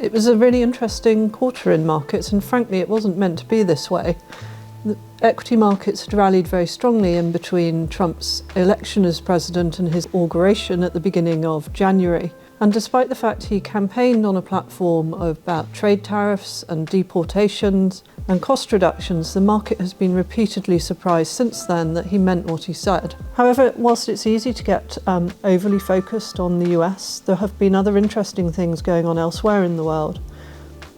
It was a really interesting quarter in markets, and frankly it wasn't meant to be this way. The equity markets had rallied very strongly in between Trump's election as president and his inauguration at the beginning of January. And despite the fact he campaigned on a platform about trade tariffs and deportations and cost reductions, the market has been repeatedly surprised since then that he meant what he said. However, whilst it's easy to get overly focused on the US, there have been other interesting things going on elsewhere in the world.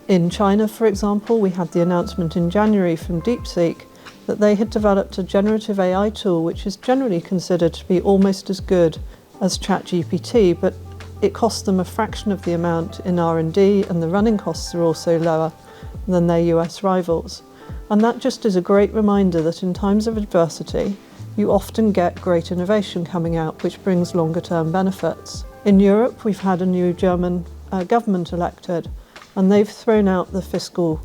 In China, for example, we had the announcement in January from DeepSeek that they had developed a generative AI tool which is generally considered to be almost as good as ChatGPT, but it costs them a fraction of the amount in R&D, and the running costs are also lower than their US rivals. And that just is a great reminder that in times of adversity, you often get great innovation coming out, which brings longer-term benefits. In Europe, we've had a new German government elected, and they've thrown out the fiscal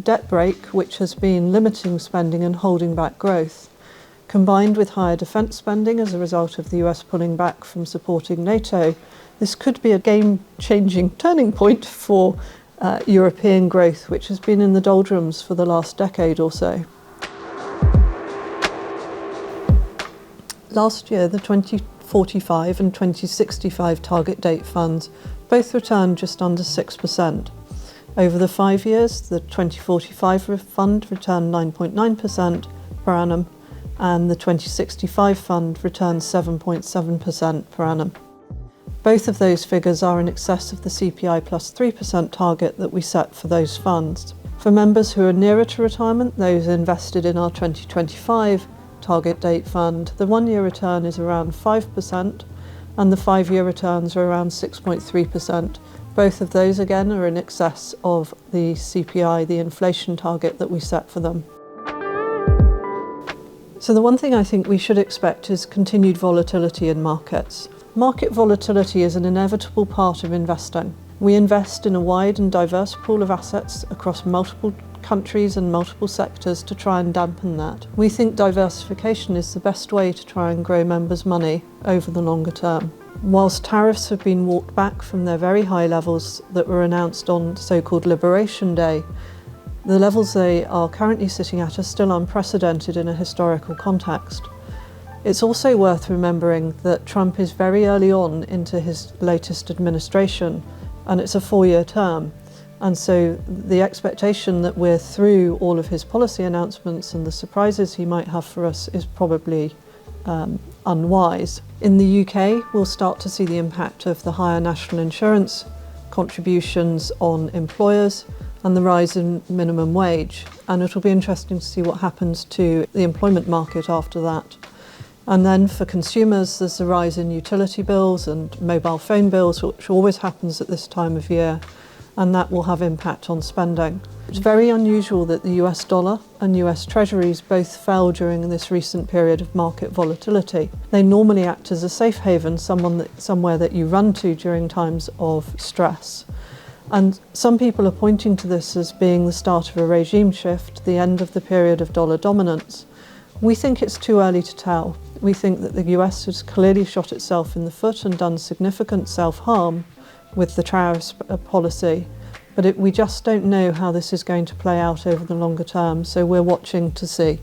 debt brake, which has been limiting spending and holding back growth. Combined with higher defence spending as a result of the US pulling back from supporting NATO, this could be a game-changing turning point for European growth, which has been in the doldrums for the last decade or so. Last year, the 2045 and 2065 target date funds both returned just under 6%. Over the 5 years, the 2045 fund returned 9.9% per annum, and the 2065 fund returned 7.7% per annum. Both of those figures are in excess of the CPI plus 3% target that we set for those funds. For members who are nearer to retirement, those invested in our 2025 target date fund, the 1-year return is around 5% and the 5-year returns are around 6.3%. Both of those again are in excess of the CPI, the inflation target that we set for them. So the one thing I think we should expect is continued volatility in markets. Market volatility is an inevitable part of investing. We invest in a wide and diverse pool of assets across multiple countries and multiple sectors to try and dampen that. We think diversification is the best way to try and grow members' money over the longer term. Whilst tariffs have been walked back from their very high levels that were announced on so-called Liberation Day, the levels they are currently sitting at are still unprecedented in a historical context. It's also worth remembering that Trump is very early on into his latest administration, and it's a 4-year term. And so the expectation that we're through all of his policy announcements and the surprises he might have for us is probably unwise. In the UK, we'll start to see the impact of the higher national insurance contributions on employers and the rise in minimum wage. And it'll be interesting to see what happens to the employment market after that. And then for consumers, there's the rise in utility bills and mobile phone bills, which always happens at this time of year, and that will have impact on spending. It's very unusual that the US dollar and US treasuries both fell during this recent period of market volatility. They normally act as a safe haven, somewhere that you run to during times of stress. And some people are pointing to this as being the start of a regime shift, the end of the period of dollar dominance. We think it's too early to tell. We think that the US has clearly shot itself in the foot and done significant self-harm with the tariffs policy, but we just don't know how this is going to play out over the longer term, so we're watching to see.